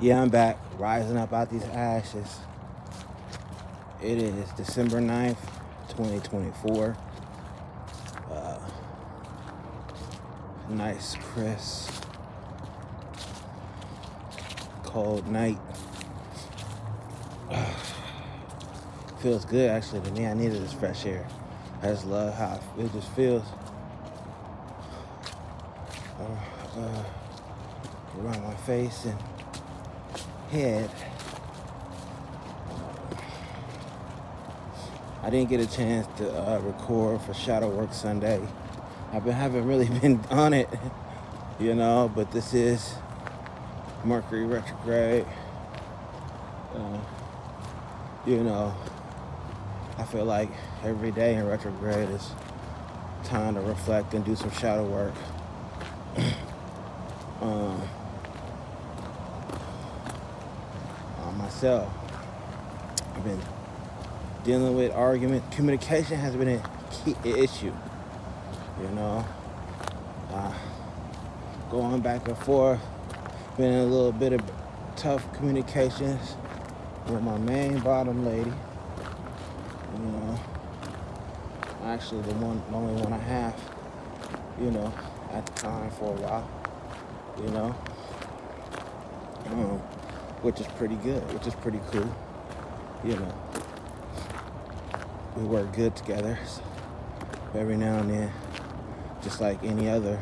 Yeah, I'm back, rising up out these ashes. It is December 9th, 2024. Nice, crisp, cold night. Feels good, actually, to me. I needed this fresh air. I just love how it just feels around my face and head. I didn't get a chance to record for Shadow Work Sunday. Haven't really been on it, but this is Mercury retrograde. I feel like every day in retrograde is time to reflect and do some shadow work. On myself, I've been dealing with argument. Communication has been a key issue. Going back and forth, been in a little bit of tough communications with my main bottom lady. Actually the only one I have, at the time for a while, which is pretty good, which is pretty cool. We work good together. So every now and then, just like any other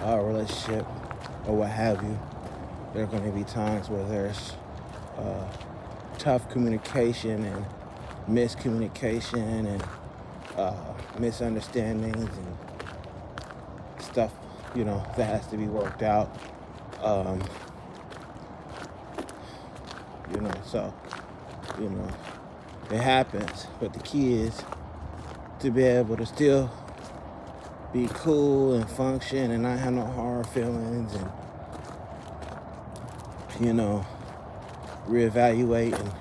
relationship or what have you, there are going to be times where there's tough communication and miscommunication and misunderstandings and stuff, that has to be worked out. It happens, but the key is to be able to still be cool and function and not have no hard feelings and, reevaluate and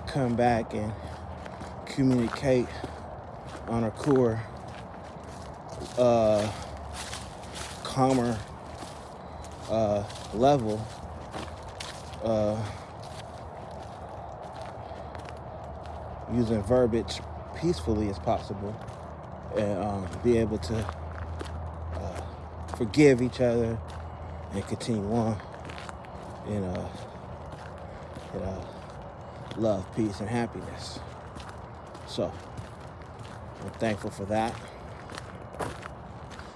come back and communicate on a cooler, calmer level. Using verbiage peacefully as possible, and be able to forgive each other and continue on in love, peace, and happiness. So I'm thankful for that.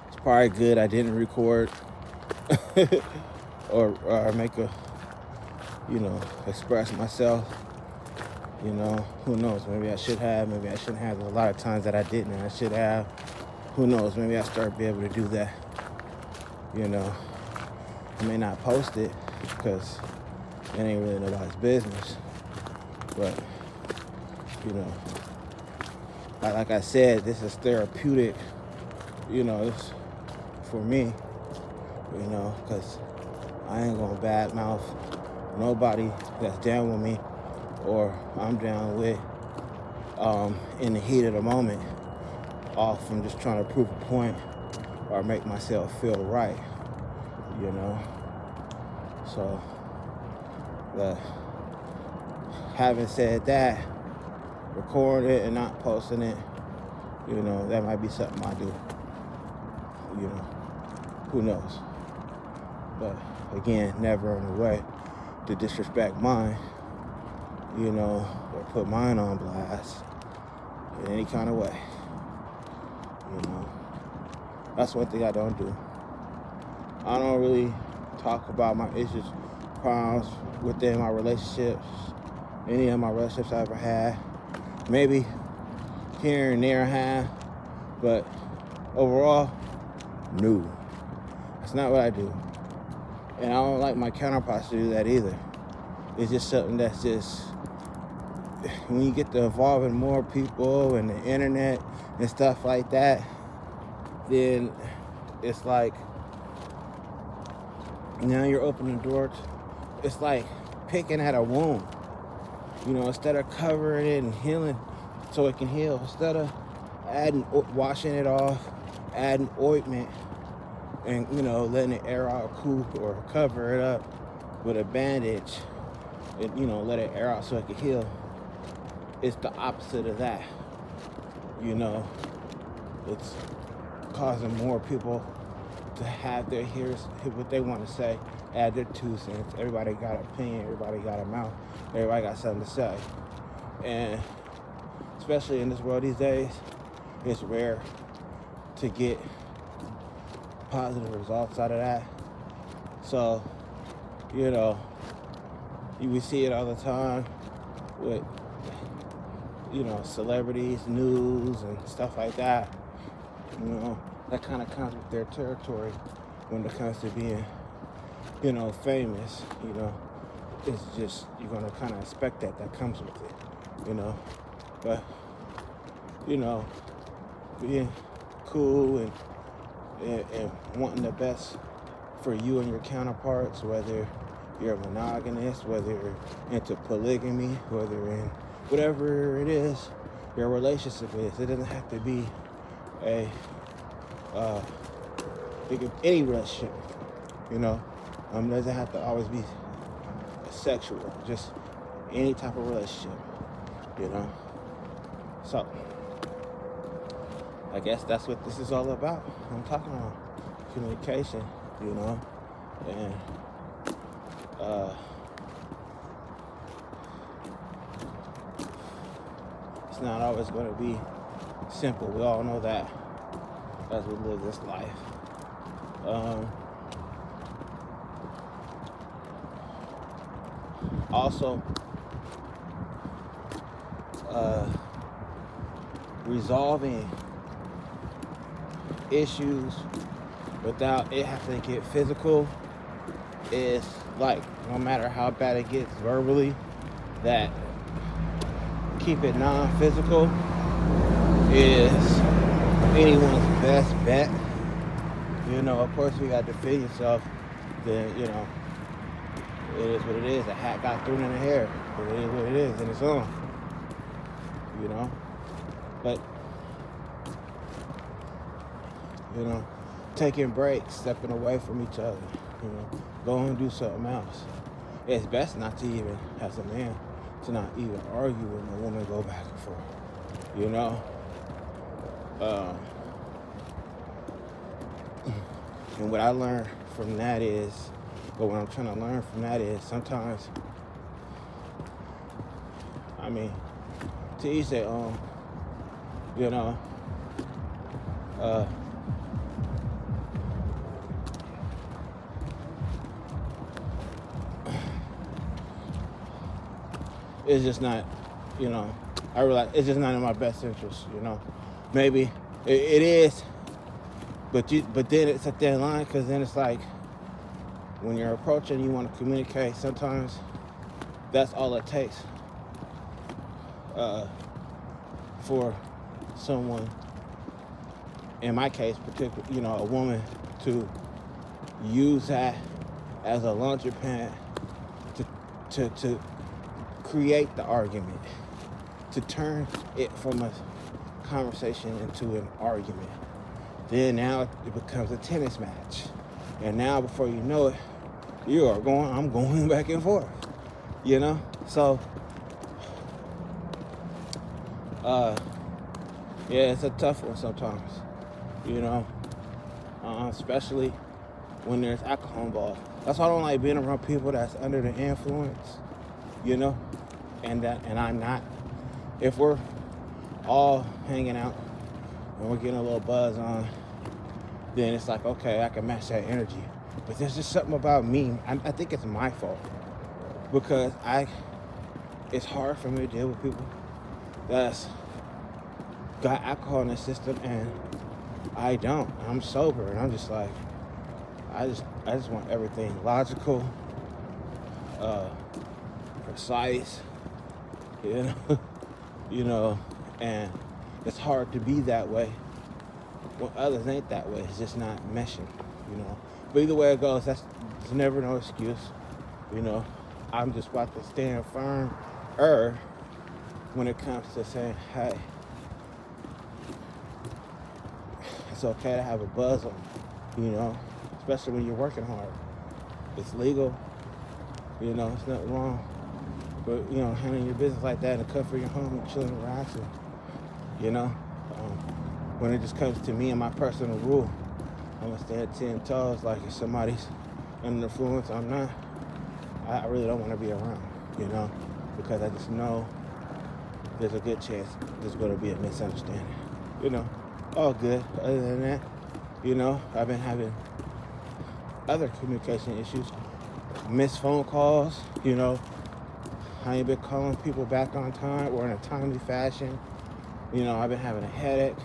It's probably good I didn't record or make express myself. Who knows? Maybe I should have, maybe I shouldn't have. There's a lot of times that I didn't and I should have. Who knows? Maybe I start be able to do that. I may not post it because it ain't really nobody's business. But, like I said, this is therapeutic, it's for me, because I ain't gonna badmouth nobody that's down with me or I'm down with in the heat of the moment, off from just trying to prove a point or make myself feel right, So, having said that, recording it and not posting it, that might be something I do, who knows. But again, never in a way to disrespect mine, or put mine on blast in any kind of way. That's one thing I don't do. I don't really talk about my issues, problems within my relationships, any of my relationships I ever had. Maybe here and there I have, but overall, no. That's not what I do. And I don't like my counterparts to do that either. It's just something that's just, when you get to involving more people and the internet and stuff like that, then it's like, now you're opening doors. It's like picking at a wound. Instead of covering it and healing so it can heal, instead of washing it off, adding ointment, and letting it air out, cool, or cover it up, with a bandage and, let it air out so it can heal. It's the opposite of that. It's causing more people to have their hear what they want to say, add their 2 cents. Everybody got an opinion, everybody got a mouth, everybody got something to say. And especially in this world these days, it's rare to get positive results out of that. So, we see it all the time with, celebrities, news, and stuff like that. That kind of comes with their territory when it comes to being, famous. It's just, you're going to kind of expect that comes with it, But, being cool and wanting the best for you and your counterparts, whether you're a monogamist, whether you're into polygamy, whether in whatever it is your relationship is. It doesn't have to be any relationship, it doesn't have to always be sexual, just any type of relationship, So, I guess that's what this is all about. I'm talking about communication, and it's not always going to be simple. We all know that as we live this life. Also, resolving issues without it having to get physical is like, no matter how bad it gets verbally, that keep it non-physical is anyone's best bet. Of course, you got to defend yourself. Then, it is what it is. A hat got thrown in the hair. It is what it is, and it's on. But, taking breaks, stepping away from each other, going and do something else. It's best not to even, as a man, to not even argue when a woman go back and forth, and what I learned from that is, but what I'm trying to learn from that is, sometimes, to each their own, it's just not, I realize it's just not in my best interest, Maybe it is, but then it's a thin line, because then it's like, when you're approaching, you want to communicate, sometimes that's all it takes for someone, in my case particularly, a woman, to use that as a launching pad to create the argument, to turn it from a conversation into an argument. Then now it becomes a tennis match. And now, before you know it, I'm going back and forth, So, yeah, it's a tough one sometimes, especially when there's alcohol involved. That's why I don't like being around people that's under the influence, and I'm not. If we're all hanging out and we're getting a little buzz on, then it's like, okay, I can match that energy. But there's just something about me. I think it's my fault, because it's hard for me to deal with people that's got alcohol in their system, and I don't. I'm sober, and I'm just like, I just want everything logical, precise, and it's hard to be that way when others ain't that way. It's just not meshing, But either way it goes, there's never no excuse, I'm just about to stand firm when it comes to saying, hey, it's okay to have a buzz on, especially when you're working hard. It's legal. You know, it's nothing wrong. But, you know, handling your business like that in the comfort of your home and chilling and relaxing. You know, when it just comes to me and my personal rule, I'm going to stand 10 toes. Like if somebody's under influence, I'm not. I really don't want to be around, you know, because I just know there's a good chance there's going to be a misunderstanding. You know, all good. Other than that, you know, I've been having other communication issues, missed phone calls, you know. I ain't been calling people back on time or in a timely fashion. You know, I've been having a headache,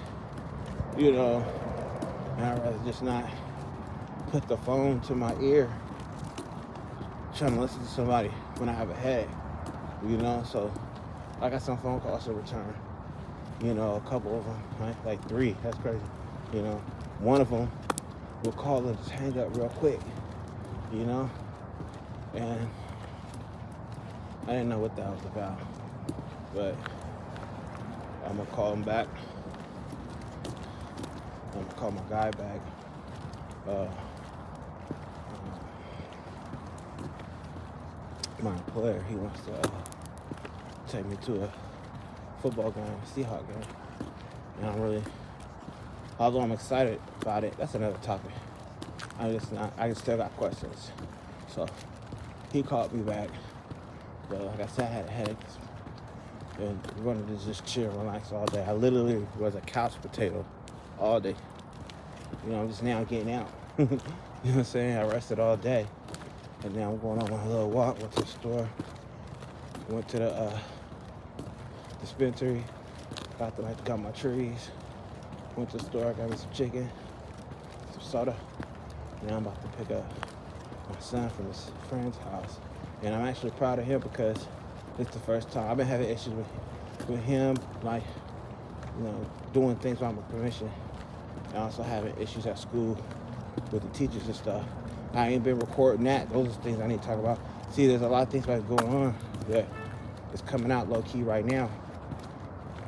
you know, and I'd rather just not put the phone to my ear trying to listen to somebody when I have a headache, you know. So I got some phone calls to return, you know, a couple of them, right? Like 3, that's crazy, you know. One of them will call and just hang up real quick, you know, and I didn't know what that was about, but I'm gonna call him back. I'm gonna call my guy back. My employer, he wants to take me to a football game, a Seahawk game. And I'm really, although I'm excited about it, that's another topic. I still got questions. So he called me back. But like I said, I had a headache. And we wanted to just chill, relax all day. I literally was a couch potato all day. You know, I'm just now getting out. You know what I'm saying? I rested all day. And now I'm going on my little walk, went to the store, went to the dispensary, got my trees, went to the store, got me some chicken, some soda. Now I'm about to pick up my son from his friend's house. And I'm actually proud of him because it's the first time. I've been having issues with him, like, you know, doing things without my permission. And also having issues at school with the teachers and stuff. I ain't been recording that. Those are things I need to talk about. See, there's a lot of things that's going on that is coming out low-key right now.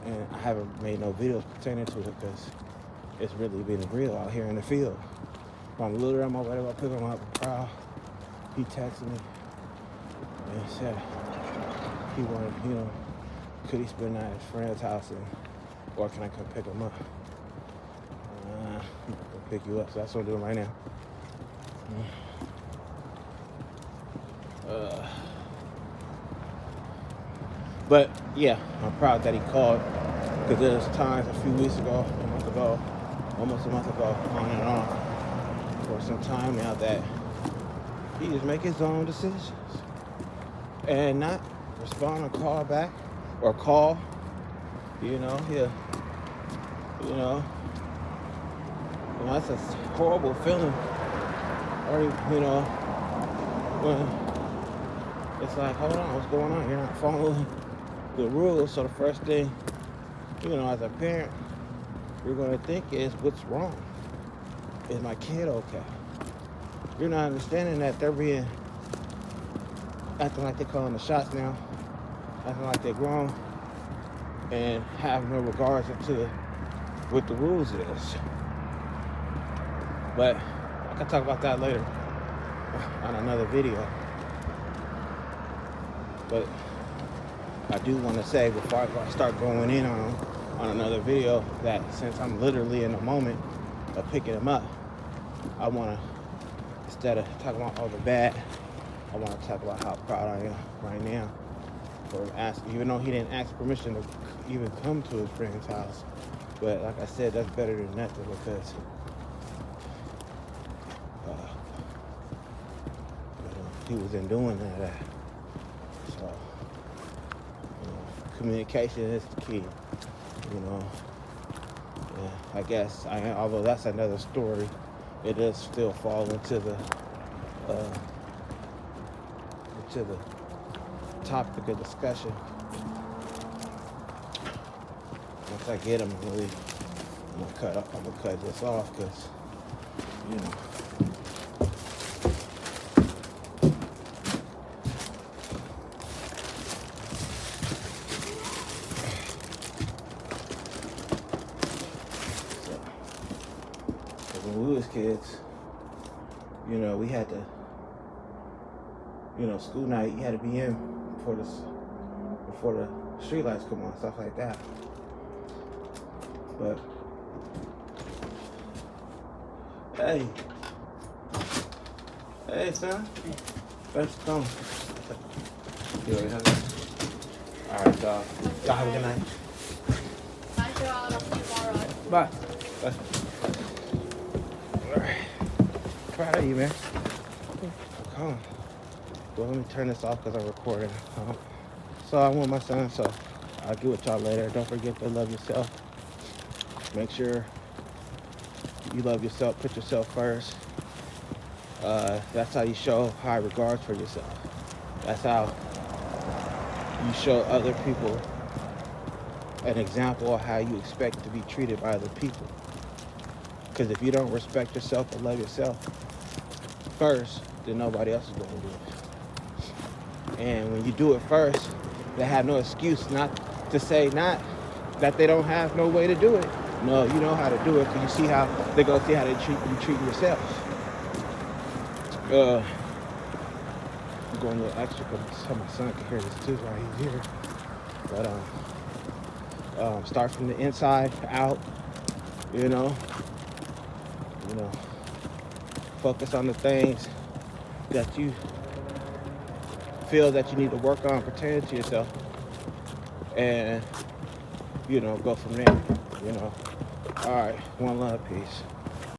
And I haven't made no videos pertaining to it because it's really been real out here in the field. I'm literally on my way to pick him up. I'm proud. He texted me and he said he wanted, you know, could he spend the night at his friend's house or can I come pick him up? I'm gonna pick you up, so that's what I'm doing right now. But yeah, I'm proud that he called because there was times a few weeks ago, almost a month ago, on and off, for some time now that he just make his own decisions and not respond or call back or call, you know, that's a horrible feeling. Or, you know, when it's like, hold on, what's going on? You're not following the rules. So the first thing, you know, as a parent, you're going to think is, what's wrong? Is my kid okay? You're not understanding that they're acting like they're calling the shots now, acting like they're grown, and have no regards to what the rules is. But I can talk about that later on another video. But I do want to say before I start going in on another video that since I'm literally in the moment of picking him up, I want to, instead of talking about all the bad, I want to talk about how proud I am right now for asking, even though he didn't ask permission to even come to his friend's house. But like I said, that's better than nothing because he wasn't doing that. So, you know, communication is the key, you know. Yeah, I guess, although that's another story, it does still fall into the topic of discussion. Once I get him, I'm gonna cut this off because, you know. When we was kids, you know, we had to, you know, school night, you had to be in before the street lights come on, stuff like that. But hey, son, thanks for coming. You already have it? All right, y'all. Y'all have a good night. Bye, Joel. I'll see you tomorrow. Bye. Bye. All right. Proud of you, man. Come on. Well, let me turn this off because I'm recording. So I'm with my son, so I'll get with y'all later. Don't forget to love yourself. Make sure you love yourself. Put yourself first. That's how you show high regards for yourself. That's how you show other people an example of how you expect to be treated by other people. Because if you don't respect yourself and love yourself first, then nobody else is going to do it. And when you do it first, they have no excuse not to say not that they don't have no way to do it. No, you know how to do it because you see how they're going to see how they treat yourself. I'm going a little extra because my son can hear this too while he's here. But start from the inside out, you know, focus on the things that you feel that you need to work on pertaining to yourself, and go from there. All right, one love, peace.